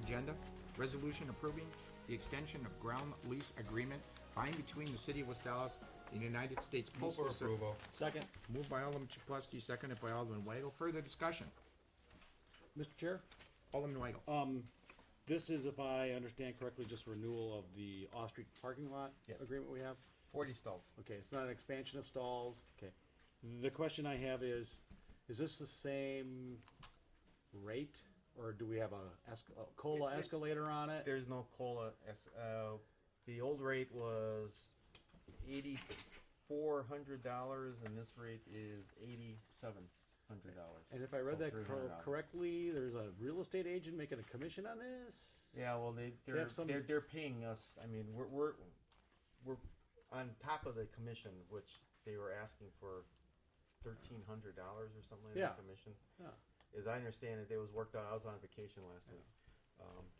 agenda, resolution approving the extension of ground lease agreement by and between the City of West Dallas and the United States Move for Postal Service. approval. Second. Moved by Alderman Chaplowski, seconded by Alderman Weigel. Further discussion. Mr. Chair, Alderman Weigel. this is, if I understand correctly, just renewal of the off-street parking lot Yes. agreement we have? 40 stalls. Okay, it's not an expansion of stalls. Okay. The question I have is this the same rate, or do we have a COLA escalator on it? There's no COLA. The old rate was $8,400, and this rate is $8,700. And if I read So that $300. correctly, there's a real estate agent making a commission on this? Yeah, well, have some- they're paying us. I mean, we're on top of the commission, which they were asking for $1,300 or something like Yeah. that commission. Yeah. As I understand it, it was worked out. I was on vacation last week.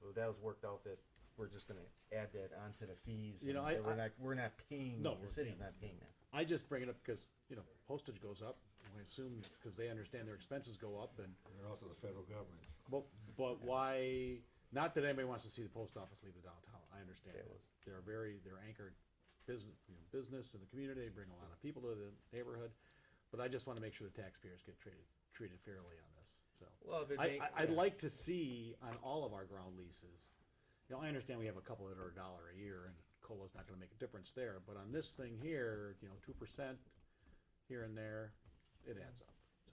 But that was worked out that we're just going to add that onto the fees. You know, and I- that we're not paying. No, the we're city's paying. not paying that. I just bring it up because, postage goes up. I assume because they understand their expenses go up and, And they're also the federal government. but why, not that anybody wants to see the post office leave the downtown. I understand That that. was- They're anchored business in the community. They bring a lot of people to the neighborhood. But I just want to make sure the taxpayers get treated fairly on this. So Well, if it I'd yeah. like to see on all of our ground leases. I understand we have a couple that are $1 a year, and COLA's not going to make a difference there. But on this thing here, 2% here and there, it adds up. So,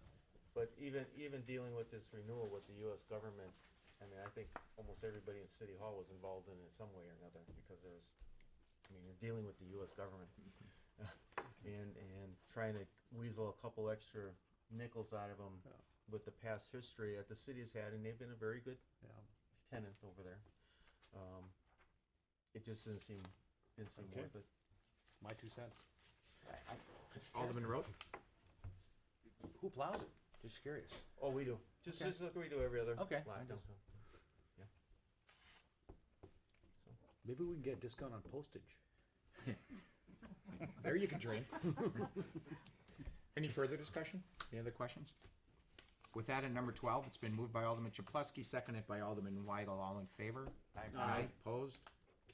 But even dealing with this renewal with the U.S. government, I mean, I think almost everybody in City Hall was involved in it some way or another because you're dealing with the U.S. government and trying to weasel a couple extra nickels out of them Yeah. with the past history that the city's had, and they've been a very good yeah. tenant over there. It just didn't seem Okay. worth it. My 2 cents. Alderman Rote. Who plows it? Just curious. Oh, we do. Just like we do every other Okay. lot. Just- Yeah. So. Maybe we can get a discount on postage. There you can dream. Any further discussion? Any other questions? With that, at number 12, it's been moved by Alderman Chaplowski, seconded by Alderman Weigel. All in favor? Aye. Opposed?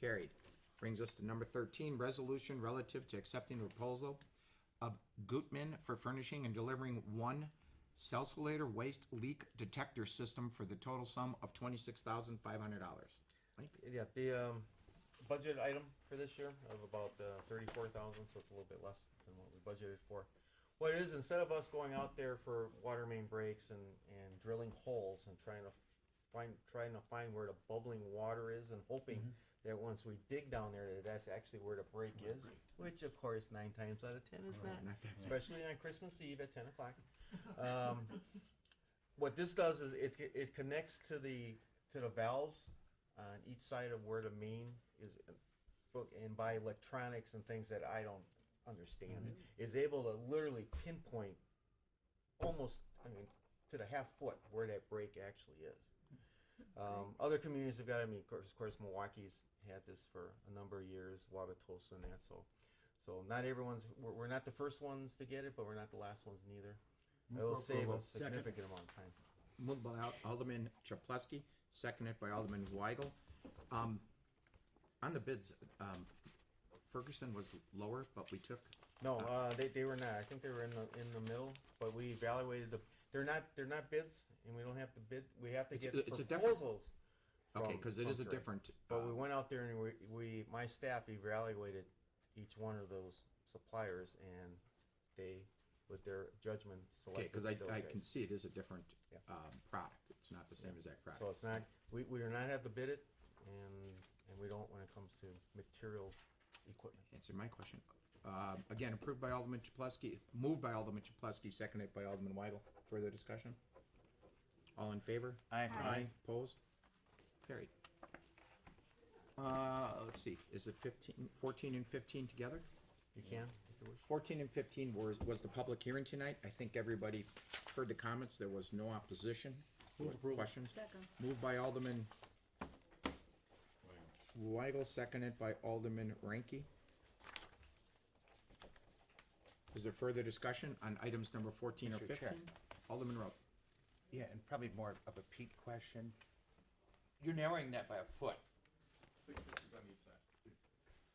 Carried. Brings us to number 13, resolution relative to accepting the proposal of Gutman for furnishing and delivering one Celsolator waste leak detector system for the total sum of $26,500. Mike? Yeah, the budget item for this year of about 34,000, so it's a little bit less than what we budgeted for. What it is, instead of us going out there for water main breaks and drilling holes and trying to find where the bubbling water is and hoping that once we dig down there that that's actually where the break is, which of course 9 times out of 10 is not, especially on Christmas Eve at 10 o'clock. What this does is it connects to the valves on each side of where the main is, and by electronics and things that I don't understand, is able to literally pinpoint almost, to the half foot where that break actually is. Other communities have got, of course, Milwaukee's had this for a number of years, Wauwatosa and that, so not everyone's, we're not the first ones to get it, but we're not the last ones neither. It'll save a significant amount of time. Moved by Alderman Chaplowski, seconded by Alderman Weigel. On the bids, Ferguson was lower, but we took. No, they were not. I think they were in the middle, but we evaluated they're not bids, and we don't have to bid. We have to get It's a different- proposals. Okay, because it is a Trey. different. But we went out there and my staff evaluated each one of those suppliers, and they, with their judgment, Okay, selected because those I guys. can see it is a different Yeah. product. It's not the same exact product. So it's not. We do not have to bid it, and we don't when it comes to material equipment. Answer my question. Again, approved by Alderman Chaplowski, moved by Alderman Chaplowski, seconded by Alderman Weigel. Further discussion? All in favor? Aye. Aye. Opposed? Carried. Let's see, is it 14 and 15 together? You can, if you wish. 14 and 15 was the public hearing tonight. I think everybody heard the comments. There was no opposition. Move approval. Questions? Second. Moved by Alderman Weigel, seconded by Alderman Ranky. Is there further discussion on items number 14 or Mr. Chair. 15? Alderman Rowe. Yeah, and probably more of a Pete question. you're narrowing that by a foot, 6 inches on each side.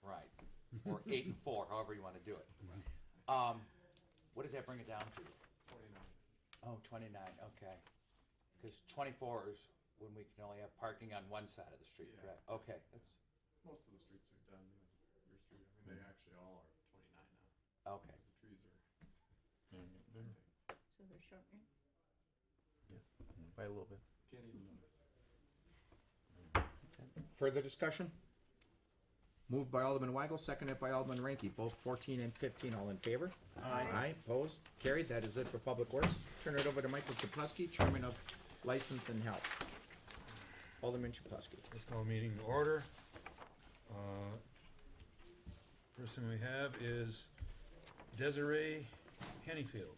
right? Or 8 and 4, however you wanna do it. What does that bring it down to? 29. Oh, 29, okay. Cause 24 is when we can only have parking on one side of the street, Yeah. correct? Okay, that's, Most of the streets are done, your street, I mean, they actually all are 29 now, okay. because the trees are. So they're shortening. Yes, by a little bit. Can't even notice. Further discussion? Moved by Alderman Weigel, seconded by Alderman Ranky, both 14 and 15, all in favor? Aye, opposed, carried, that is it for Public Works. Turn it over to Michael Chaplowski, Chairman of License and Health. Alderman Chaplowski. Let's call meeting to order. Person we have is Desiree Hennifield.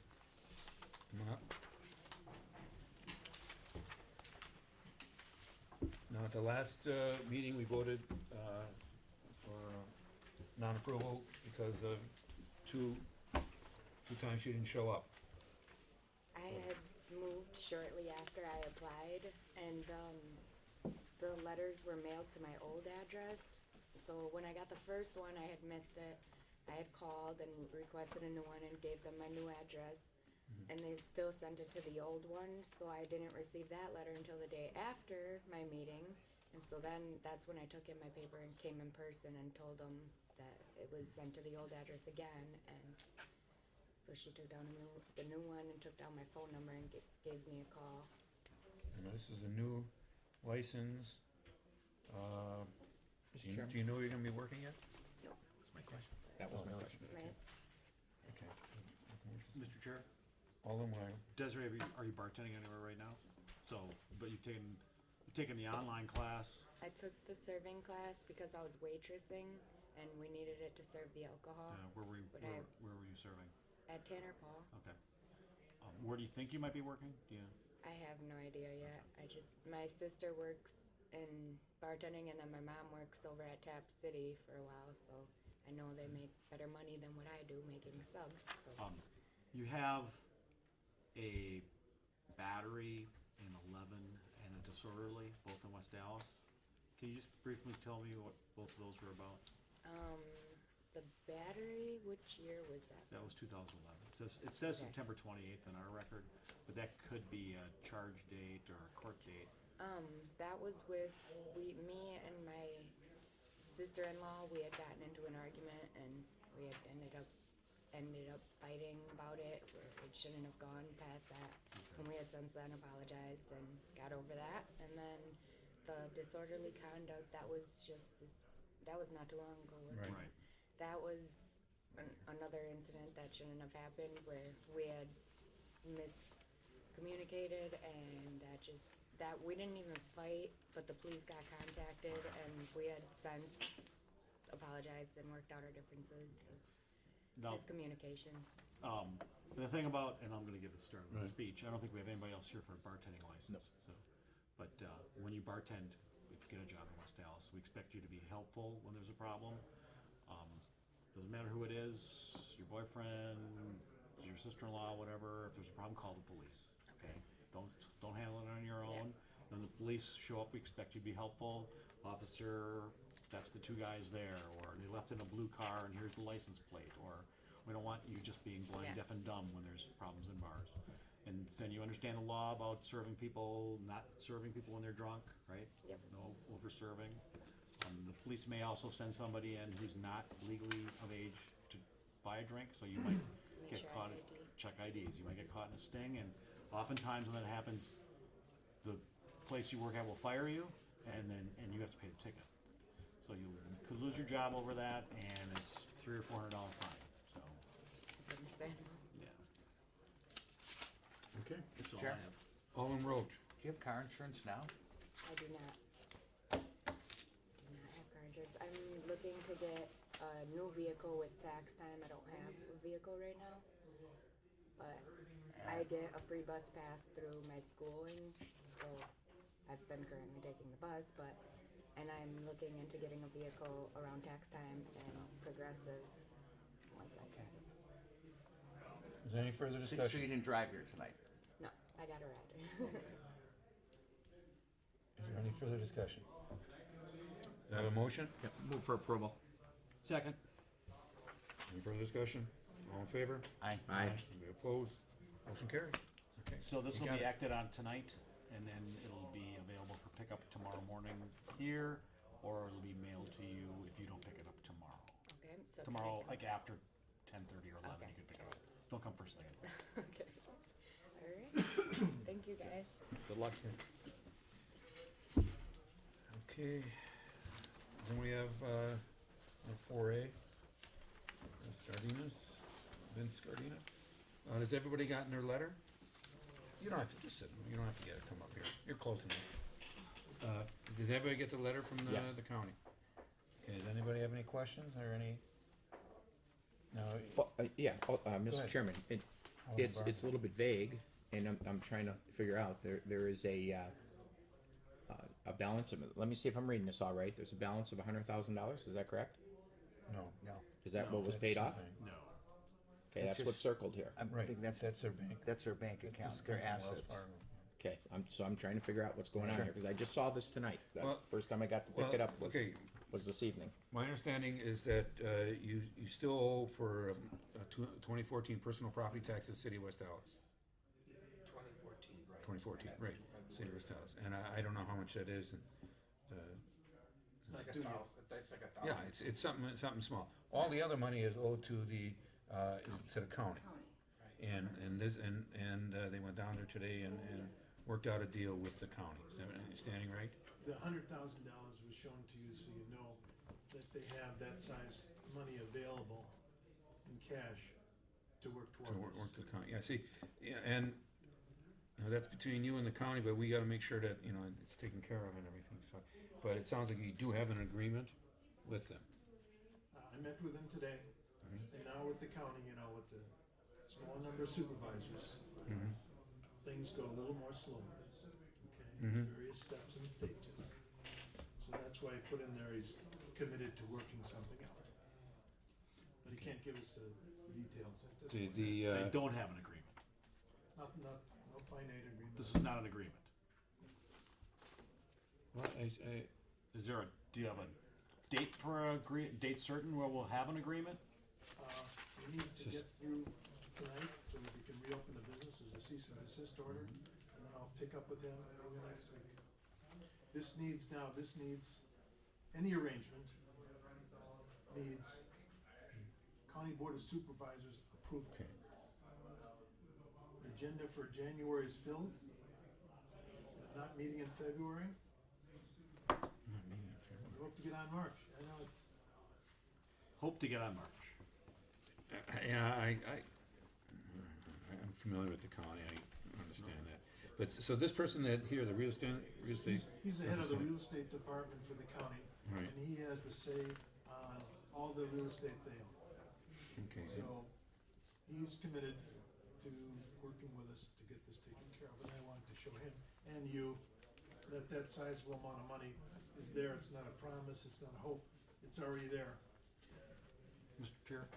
Come on up. Now, at the last meeting, we voted for non-approval because of two times she didn't show up. I had moved shortly after I applied, and the letters were mailed to my old address. So when I got the first one, I had missed it. I had called and requested a new one and gave them my new address. And they still sent it to the old one, so I didn't receive that letter until the day after my meeting. And so then that's when I took in my paper and came in person and told them that it was sent to the old address again. And so she took down the new one and took down my phone number and gave me a call. And this is a new license. Mr. Chairman. Do you know you're gonna be working yet? That's my question. That was my question. Miss, Okay. Mr. Chair, Alderman Weigel. Desiree, are you bartending anywhere right now? So, but you've taken the online class. I took the serving class because I was waitressing and we needed it to serve the alcohol Where were you? But Where were you serving? at Tanner Paul. Okay. Where do you think you might be working? Do you? I have no idea yet. My sister works in bartending and then my mom works over at Tap City for a while, so I know they make better money than what I do making subs. So. You have a battery in 11 and a disorderly, both in West Dallas. Can you just briefly tell me what both of those were about? The battery, which year was that? That was 2011. It says Okay. September 28th in our record, but that could be a charge date or a court date. That was with me and my sister-in-law. We had gotten into an argument and we had ended up fighting about it. Where it shouldn't have gone past that. And we had since then apologized and got over that. And then the disorderly conduct, that was not too long ago. Was it? Right. That was another incident that shouldn't have happened where we had miscommunicated and that we didn't even fight, but the police got contacted and we had since apologized and worked out our differences. Now, Miscommunications. the thing about, and I'm gonna give the start of the speech, I don't think we have anybody else here for a bartending license. So, but when you bartend, if you get a job in West Dallas, we expect you to be helpful when there's a problem. Doesn't matter who it is, your boyfriend, your sister-in-law, whatever, if there's a problem, call the police, okay? Don't handle it on your own. When the police show up, we expect you to be helpful. Officer, that's the two guys there, or they left in a blue car and here's the license plate, or we don't want you just being blind, Yeah. deaf, and dumb when there's problems in bars. And then you understand the law about serving people, not serving people when they're drunk, right? Yep. No over-serving. The police may also send somebody in who's not legally of age to buy a drink, so you might Make get sure caught, ID. check IDs, you might get caught in a sting, and oftentimes when that happens, the place you work at will fire you, and you have to pay the ticket. So you could lose your job over that, and it's $300 or $400 fine, so, It's understandable. yeah. Okay. That's all I Chair? have. Alderman Roach. Do you have car insurance now? I do not have car insurance. I'm looking to get a new vehicle with tax time. I don't have a vehicle right now. But I get a free bus pass through my schooling, so I've been currently taking the bus, and I'm looking into getting a vehicle around tax time and progressive once I can. Is there any further So discussion? you didn't drive here tonight? No, I got a ride. Is there any further discussion? Do I have a motion? Yep, move for approval. Second. Any further discussion? All in favor? Aye. Aye. Anybody opposed? Motion carried. Okay. So this You will got be it. acted on tonight, and then it'll be available for pickup tomorrow morning here, or it'll be mailed to you if you don't pick it up tomorrow. Okay, so. Tomorrow, like after 10:30 or 11, Okay. you can pick it up. Don't come first thing. Okay. All right. Thank you, guys. Good luck. Okay. Then we have, 4A. Scardinas, Vince Scardina. Has everybody gotten their letter? You don't have to just sit, you don't have to get it, come up here, you're close enough. Did everybody get the letter from Yes. the county? Okay, does anybody have any questions or any? No. Well, yeah, Mr. ahead. Chairman, Alderman it's a little bit vague, and I'm trying to figure out, there is a balance of, let me see if I'm reading this all right, there's a balance of $100,000, is that correct? No. No, Is that No, what was That's paid the off? thing. No. Okay, that's what's circled here. I Right, think that's their bank. their bank account, This their comes from Wells assets. Fargo. Okay, I'm trying to figure out what's going on Sure. here, because I just saw this tonight. The Well- first time I got to pick Well, it up okay, was this evening. my understanding is that, you still owe for, 2014 personal property taxes, City of West Dallas. 2014, right? 2014, And right, that's City of West Dallas, and I don't know how much that is, and, It's like $1,000, that's like $1,000. yeah, it's something small. All the other money is owed to the, is to the county. And they went down there today and worked out a deal with the county, is that my understanding right? The $100,000 was shown to you so you know that they have that size money available in cash to work To toward work this. to the county, yeah, see, yeah, and, you know, that's between you and the county, but we gotta make sure that, you know, it's taken care of and everything, so. But it sounds like you do have an agreement with them. I met with them today, and now with the county, you know, with the small number of supervisors, things go a little more slowly, okay? Various steps and stages. So that's why I put in there, he's committed to working something out. But he can't give us the details at this point. They don't have an agreement. No finite agreement. This is not an agreement. Well, Is there do you have a date for date certain where we'll have an agreement? We need to get through tonight so that we can reopen the business as a cease and desist order, and then I'll pick up with him early next week. This needs, any arrangement needs County Board of Supervisors approval. okay, The agenda for January is filled, but not meeting in February. We hope to get on March. I know it's, Hope to get on March. yeah, I'm familiar with the county, I understand that. But, so this person that here, the real estate. he's the head of the real estate department for the county, Right. and he has the say on all the real estate they own. Okay, So, he's committed to working with us to get this taken care of, and I wanted to show him and you that that sizable amount of money is there. It's not a promise, it's not a hope, it's already there. Mr. Chair.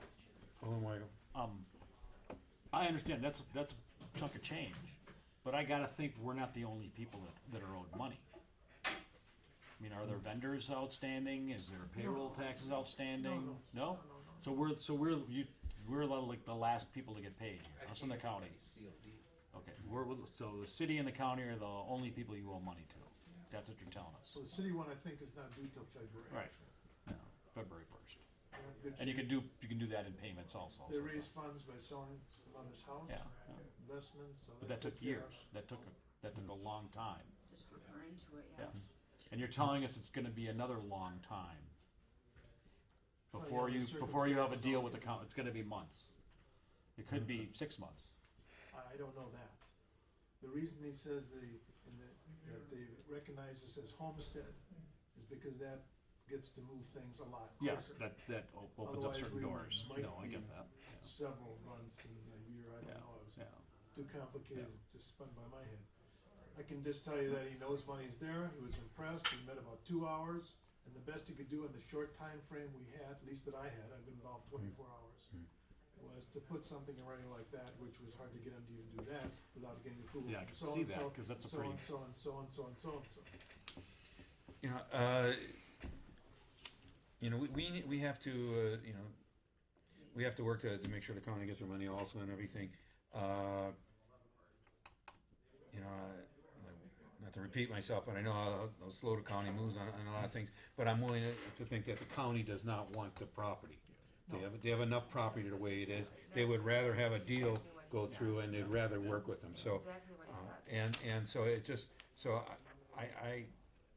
Alderman Weigel. I understand that's a chunk of change, but I gotta think we're not the only people that are owed money. I mean, are there vendors outstanding? Is there payroll taxes outstanding? No? So we're like the last people to get paid here, us in the county. COD. Okay, so the city and the county are the only people you owe money to. That's what you're telling us. So the city one, I think, is not due till February. Right. Yeah, February 1st. They're in good And you shape. can do that in payments also. They so- raise funds by selling mother's house, Yeah, yeah. investments, so But that took care of- years. That took a long time. Just referring to it, Yeah. yes. And you're telling us it's gonna be another long time. Well, Before yeah, you, the before you have a circumstances deal all with the different. county, it's gonna be months. It could be 6 months. I don't know that. The reason he says that they recognize this as homestead is because that gets to move things a lot quicker. Yes, that opens up Otherwise, certain we doors. might No, I get be that. Several months in a year, I Yeah, don't know, it yeah. was too complicated to spun by my head. I can just tell you that he knows money's there, he was impressed, we met about 2 hours, and the best he could do in the short time frame we had, at least that I had, I've been involved 24 hours, was to put something in writing like that, which was hard to get him to even do that without getting approval Yeah, I from can so see and that, so, 'cause that's a so pretty- and so and so and so and so and so. you know, we have to, you know, we have to work to make sure the county gets their money also and everything. You know, not to repeat myself, but I know how slow the county moves on a lot of things, but I'm willing to think that the county does not want the property. They have enough property the way it is. They would rather have a deal go through, and they'd rather work with them, so. Exactly what he said. And so it just, so I,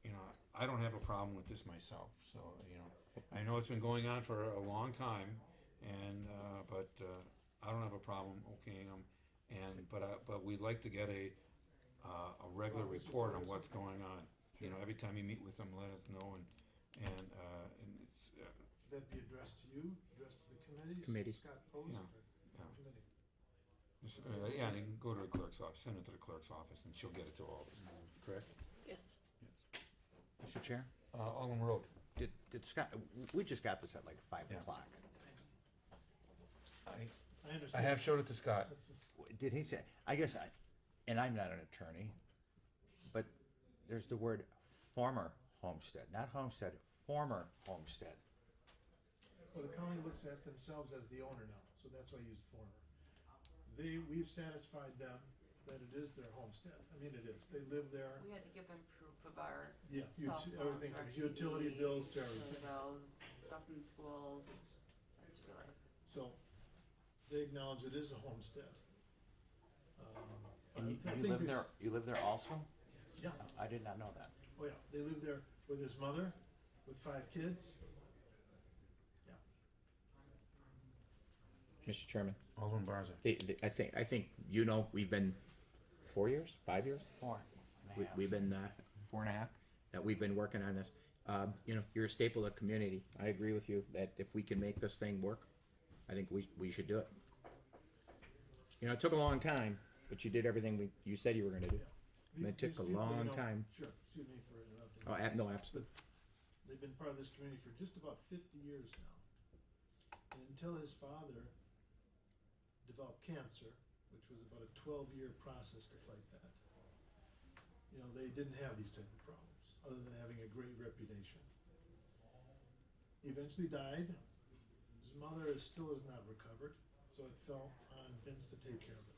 you know, I don't have a problem with this myself, so, you know. I know it's been going on for a long time, and, but, I don't have a problem okaying them, but we'd like to get a regular report on what's going on. You know, every time you meet with them, let us know, and it's, That be addressed to you, addressed to the committee? Committee. Scott Post, Yeah, or yeah. committee? just, yeah, and you can go to the clerk's office, send it to the clerk's office, and she'll get it to all of us, correct? Yes. Mr. Chair, Alden Road. did Scott, we just got this at like 5 Yeah. o'clock. I I understand. have showed it to Scott. That's- Did he say, I guess and I'm not an attorney, but there's the word former homestead, not homestead, former homestead. Well, the county looks at themselves as the owner now, so that's why I use former. We've satisfied them that it is their homestead. I mean, it is. They live there. We had to give them proof of our Yeah, cell phone, everything from DirecTV, utility bills to everything. utility bills, stuff in schools. That's really. So they acknowledge it is a homestead. And I you think live this- there, you live there also? Yeah, I did not know that. oh yeah, they live there with his mother, with 5 kids. Yeah. Mr. Chairman, Alden Barza. I think, you know, we've been 4 years, 5 years? 4 and a half. We've been, 4.5, that we've been working on this. You know, you're a staple of the community. I agree with you that if we can make this thing work, I think we should do it. You know, it took a long time, but you did everything you said you were gonna do. These- It took these a people, long you know- time. Sure, excuse me for interrupting. Oh, no, absolutely. They've been part of this community for just about 50 years now. And until his father developed cancer, which was about a 12-year process to fight that, you know, they didn't have these type of problems, other than having a great reputation. He eventually died. His mother still has not recovered, so it fell on Vince to take care of it.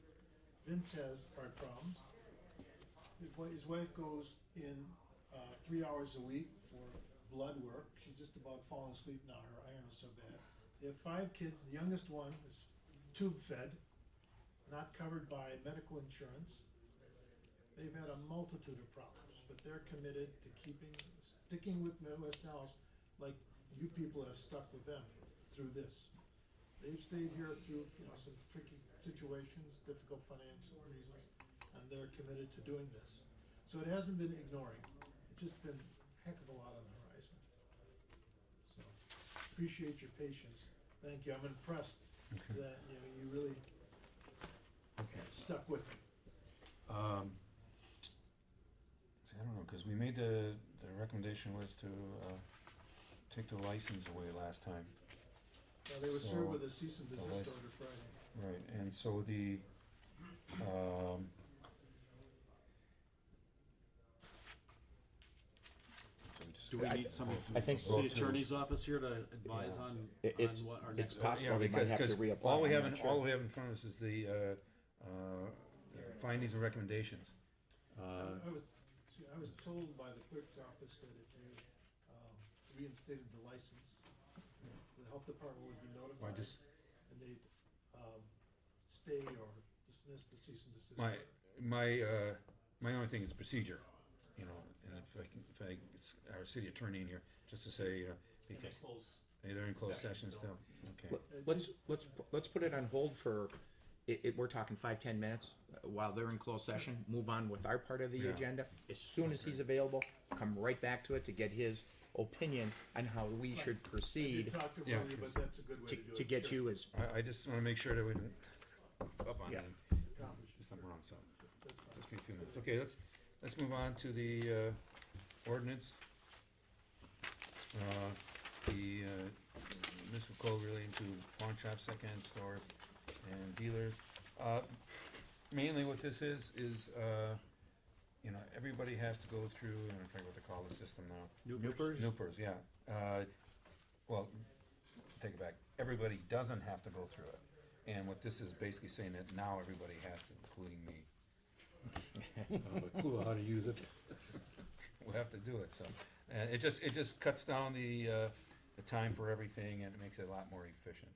Vince has heart problems. His wife goes in 3 hours a week for blood work. She's just about falling asleep now. Her iron is so bad. They have 5 kids. The youngest one is tube fed, not covered by medical insurance. They've had a multitude of problems, but they're committed to sticking with West Dallas like you people have stuck with them through this. They've stayed here through, you know, some tricky situations, difficult financial reasons, and they're committed to doing this. So it hasn't been ignoring. It's just been a heck of a lot on the horizon. So appreciate your patience. Thank you. I'm impressed that, you know, you really stuck with me. See, I don't know, cause we made the recommendation was to, take the license away last time. Now, they were So, served with a cease and the desist list- order Friday. Right, and so the, so we just- Do we need somebody from I the think- city attorney's office here to advise Yeah. on It's- what our it's next? possible. Yeah, they might have to because reapply, all we I'm have, not in sure. all we have in front of us is the findings and recommendations. I was told by the clerk's office that if you reinstated the license, the health department would be Why notified, just, and they'd stay or dismiss the cease and desist. my only thing is procedure, you know, and if I, it's our city attorney in here, just to say, because, they're in closed session still, okay. Let's put it on hold for, we're talking 5-10 minutes while they're in closed session, move on with our part of the Yeah. agenda. As soon as he's available, come right back to it to get his opinion on how we should I proceed did talk to Yeah, Willie, but that's a good way to do it. to get Sure. you as, I just wanna make sure that we don't up on Yeah. it, Accomplish. do something wrong, so, That's fine. just be a few minutes. Okay, let's move on to the, ordinance. The, municipal code relating to pawn shops, secondhand stores, and dealers. Mainly what this is, you know, everybody has to go through, and I forget what they call the system now. Newpers? Newpers, yeah. Well, take it back. Everybody doesn't have to go through it. And what this is basically saying that now everybody has to, including me. I don't have a clue how to use it. We'll have to do it, so. And it just cuts down the time for everything, and it makes it a lot more efficient.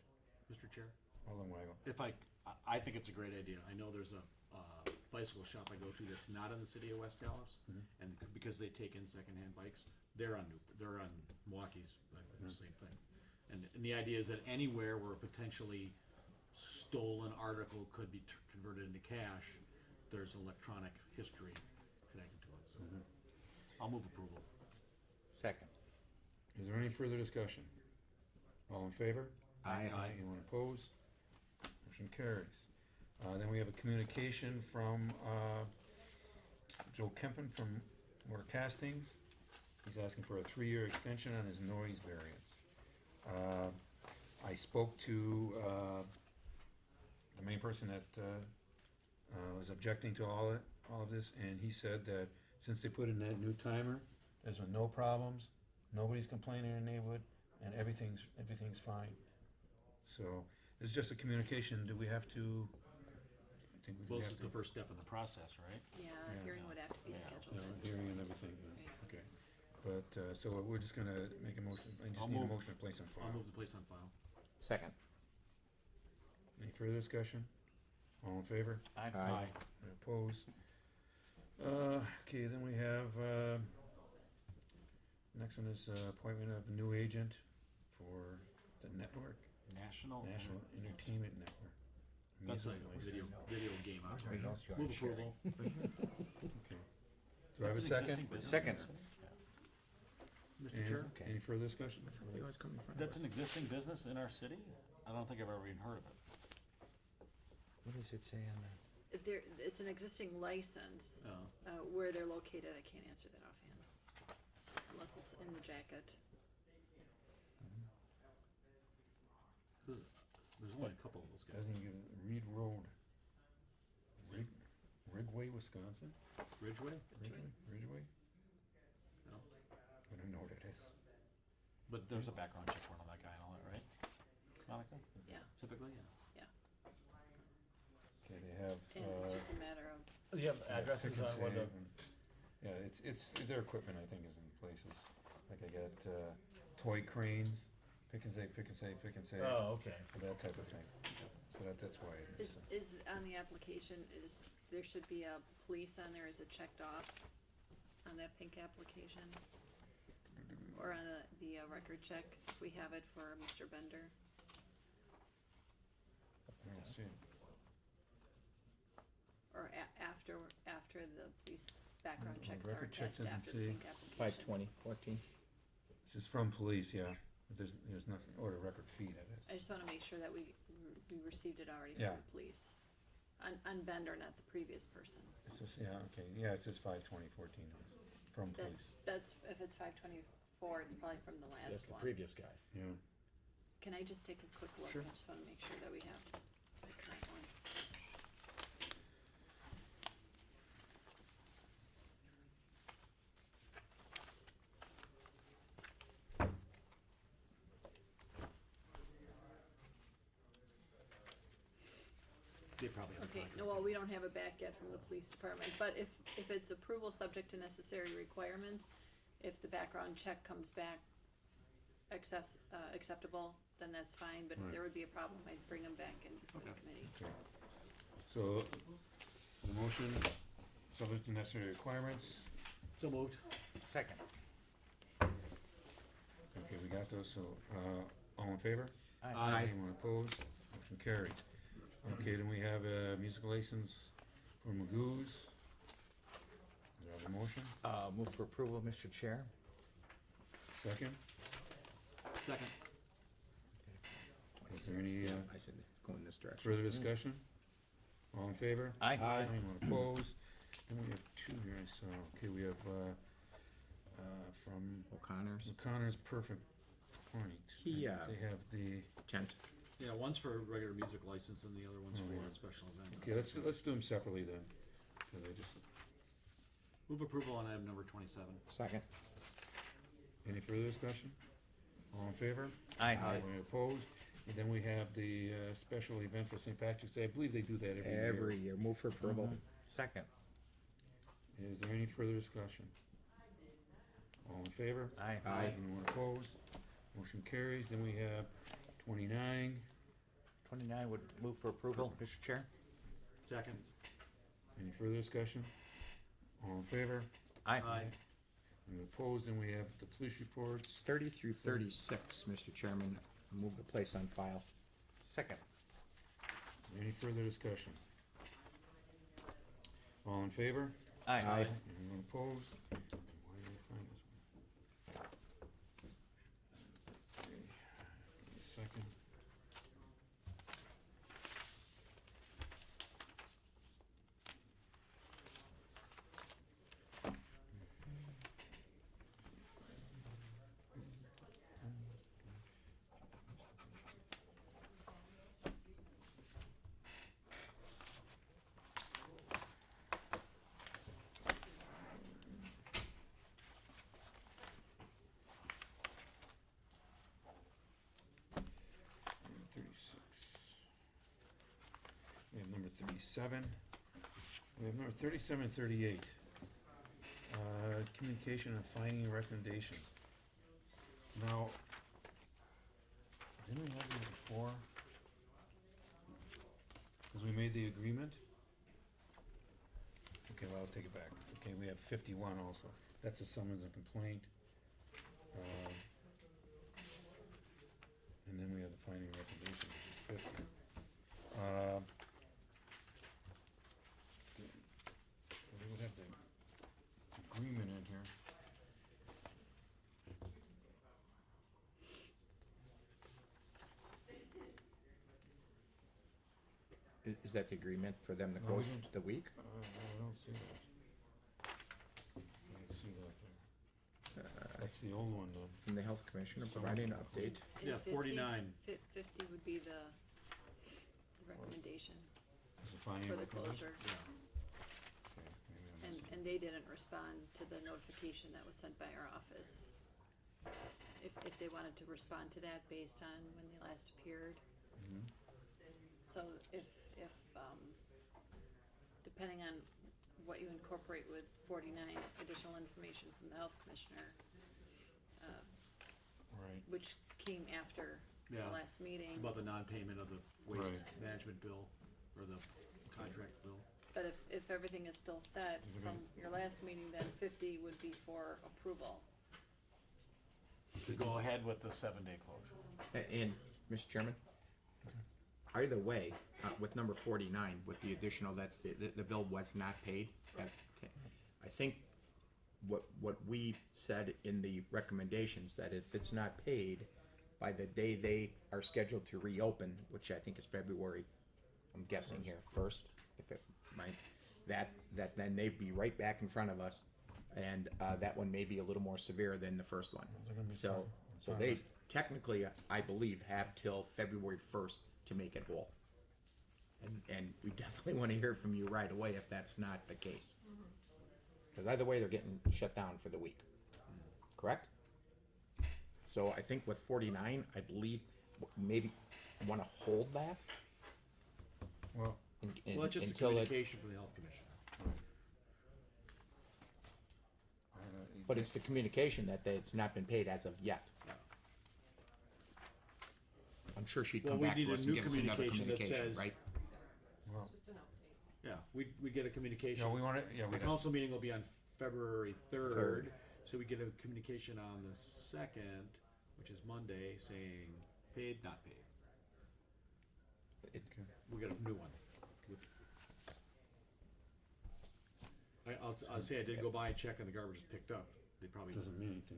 Mr. Chair? Alderman Weigel. If I think it's a great idea. I know there's a bicycle shop I go to that's not in the city of West Dallas, and because they take in secondhand bikes, they're on Milwaukee's, like, the same thing. And the idea is that anywhere where a potentially stolen article could be converted into cash, there's electronic history connected to it. So I'll move approval. Second. Is there any further discussion? All in favor? Aye. Anyone opposed? Motion carries. Then we have a communication from Joe Kempen from Motor Castings. He's asking for a 3-year extension on his noise variance. I spoke to the main person that was objecting to all of this, and he said that since they put in that new timer, there's been no problems, nobody's complaining in the neighborhood, and everything's fine. So it's just a communication. Do we have to? I think Well, we this have is to. the first step in the process, right? Yeah, hearing would have to be scheduled. Yeah, at this hearing point. and everything. Yeah. Right. Okay, but so we're just gonna make a motion. I just I'll need a move. motion to place on file. I'll move the place on file. Second. Any further discussion? All in favor? Aye. Any opposed? Okay, then we have, next one is appointment of a new agent for the network, National Entertainment Network. That's a Music license. video game Everybody operator. else joins Move sharing. approval. Okay. Do I have a That's an second? existing business. Second. Mr. Chair? Any further discussion? That's an existing business in our city? I don't think I've ever even heard of it. What does it say on there? It's an existing license. Oh. Where they're located, I can't answer that offhand. Unless it's in the jacket. There's only a couple of those guys. Doesn't even, Reed Road. Ridgway, Wisconsin? Ridgeway? Ridgeway? No. I don't know what it is. But there's a background check warrant on that guy and all that, right? Monica? Yeah. Typically, yeah. Okay, they have, And it's just a matter of, Do you have addresses Pick and on where the, Save and- Yeah, it's, their equipment, I think, is in places, like I got, toy cranes, pick and save, oh, okay. that type of thing. So that's why it is. is on the application, there should be a police on there, is it checked off on that pink application? Or on the record check, if we have it for Mr. Bender? I don't see it. Or after the police background Mm, checks are record check attached doesn't after the say. pink application? 5/20/14. This is from police, yeah, but there's nothing, or the record fee, that is. I just wanna make sure that we received it already Yeah. from the police. On Bender, not the previous person. It's just, yeah, okay, yeah, it says 5/20/14 from police, That's, if it's 5/24, it's probably from the That's last the one. previous guy. yeah. Can I just take a quick look? Sure. I just wanna make sure that we have the current one. They probably have a Okay, contract. no, well, we don't have it back yet from the police department, but if it's approval subject to necessary requirements, if the background check comes back acceptable, then that's fine, but if Right. there would be a problem, I'd bring them back in for the Okay. committee. Okay. So, the motion, subject to necessary requirements, So moved. Second. okay, we got those, so, all in favor? Aye. Anyone opposed? Motion carried. Okay, then we have a music license for Magoo's. Do I have a motion? Move for approval, Mr. Chair. Second? Second. Is there any, I said it's going this direction. further discussion? All in favor? Aye. Anyone opposed? Then we have two here, I saw. Okay, we have, from O'Connor's O'Connor's Perfect Point. He, They have the, tent. Yeah, one's for a regular music license and the other one's Oh, for yeah. a special event. okay, let's do them separately then, 'cause I just, Move approval on item number 27. Second. Any further discussion? All in favor? Aye. Any opposed? And then we have the special event for St. Patrick's Day. I believe they do that every year. Every year. Move for approval. Second. Is there any further discussion? All in favor? Aye. Anyone opposed? Motion carries. Then we have 29. 29 would move for approval, Mr. Chair. Second. Any further discussion? All in favor? Aye. Anyone opposed? Then we have the police reports. 30 through 36, Mr. Chairman. Move the place on file. Second. Any further discussion? All in favor? Aye. Anyone opposed? Why did I sign this one? Okay, give me a second. We have number 37. We have number 37 and 38. Communication and finding recommendations. Now, didn't we have these before? Because we made the agreement? Okay, well, I'll take it back. Okay, we have 51 also. That's a summons and complaint. And then we have the finding recommendation, which is 50. We would have the agreement in here. Is that the agreement for them to No, close we didn't. the week? I don't see that. I don't see that there. That's the old one, though. From the Health Commissioner providing an update. And Yeah, 50 49. 50 would be the recommendation Is it finding for the recommendation? closure. Okay, maybe I missed it. And they didn't respond to the notification that was sent by our office. If they wanted to respond to that based on when they last appeared. Mhm. So if, depending on what you incorporate with 49 additional information from the health commissioner, Right. which came after the Yeah. last meeting. It's about the non-payment of the waste Right. management bill, or the contract bill. But if everything is still set Is it from your last meeting, then 50 would be for approval. To go ahead with the 7-day closure. And, Mr. Chairman, either way, with number 49, with the additional that the bill was not paid, I think what we said in the recommendations, that if it's not paid by the day they are scheduled to reopen, which I think is February, I'm guessing here, 1st, if it might, that then they'd be right back in front of us, and that one may be a little more severe than the first one. They're gonna be So fine. they technically, I believe, have till February 1st to make it whole. And we definitely want to hear from you right away if that's not the case. Because either way, they're getting shut down for the week. Correct? So I think with 49, I believe maybe want to hold that Well, Well, it's just a until it. communication from the health commissioner. But it's the communication that it's not been paid as of yet. Yeah. I'm sure she'd Well, come we back need to a us new and give us another communication that communication, says- right? well, Yeah, we get a communication. yeah, we want to, yeah, we The council meeting will be on February 3rd, Third. so we get a communication on the 2nd, which is Monday, saying paid, not paid. We get a new one. I'll say I did go by and check and the garbage is picked up. They probably. doesn't mean anything.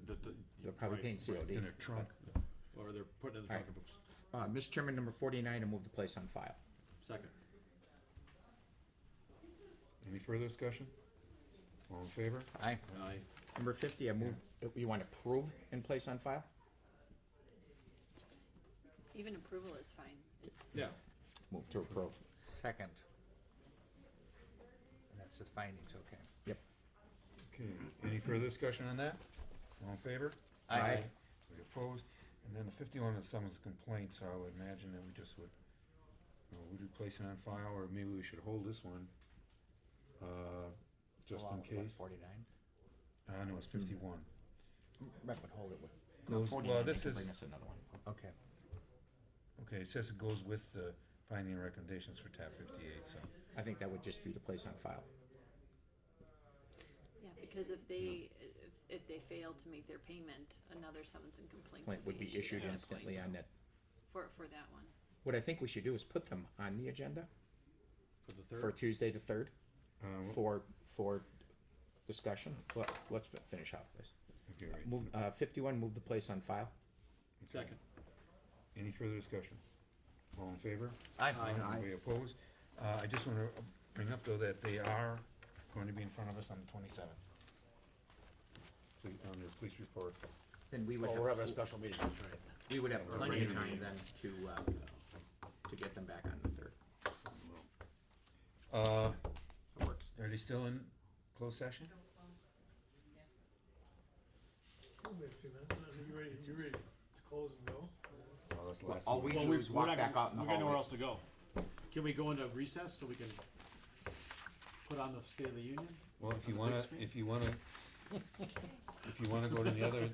They're probably right, paying It's COD. in a trunk. Or they're putting it in the All trunk right. of a Mr. Chairman, number 49, I move the place on file. second. Any further discussion? All in favor? Aye. Aye. Number 50, I move, you want to approve and place on file? Even approval is fine. It's, Yeah. Move to approve. Second. And that's the findings, okay. Yep. Okay, any further discussion on that? All in favor? Aye. We opposed? And then the 51 is someone's complaint, so I would imagine that we just would, would we place it on file, or maybe we should hold this one, just in case. 49? No, it's 51. Right, but hold it with, Goes, 49, well, they this can is, bring us another one. okay. okay, it says it goes with the finding and recommendations for tab 58, so. I think that would just be to place on file. Yeah, because if they fail to make their payment, another summons and complaint Complaint would be issued at that instantly point on that. for that one. What I think we should do is put them on the agenda For the for third, Tuesday the 3rd Well, for discussion. Well, let's finish off this. okay, right. Move 51. Move the place on file. second. Any further discussion? All in favor? Aye. Anybody opposed? I just want to bring up, though, that they are going to be in front of us on the 27th. On their police report. Then we would Oh, have, we're having a special meeting, that's right. we would have Or plenty of regular time meeting. then to get them back on the 3rd. It works. Are they still in closed session? We'll wait a few minutes. You ready to close and go? Oh, that's the last All one. we Well, do is we're walk not back gonna- out in the We got nowhere hallway. else to go. Can we go into recess so we can put on the State of the Union? Well, if you On the big wanna, screen? if you wanna go to the other,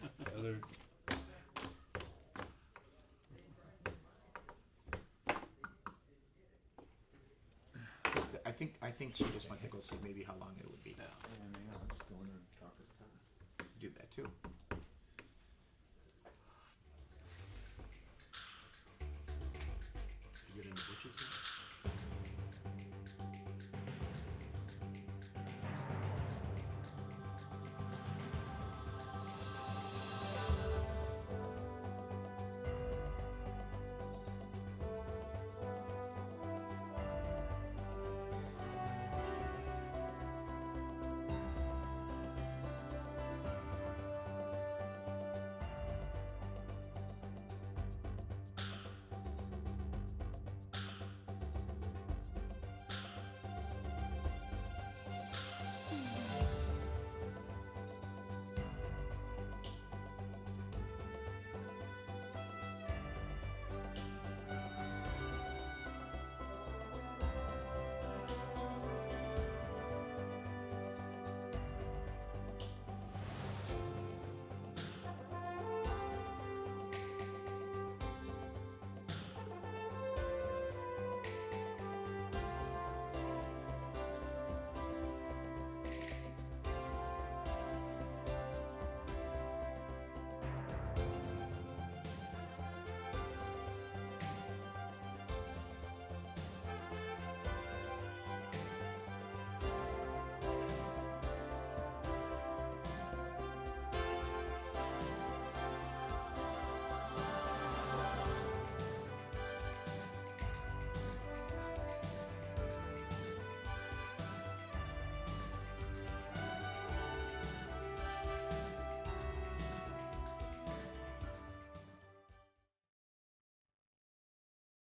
I think she just went to go see maybe how long it would be. Yeah. Just go in and talk this time. Do that too. You get into Butch's yet?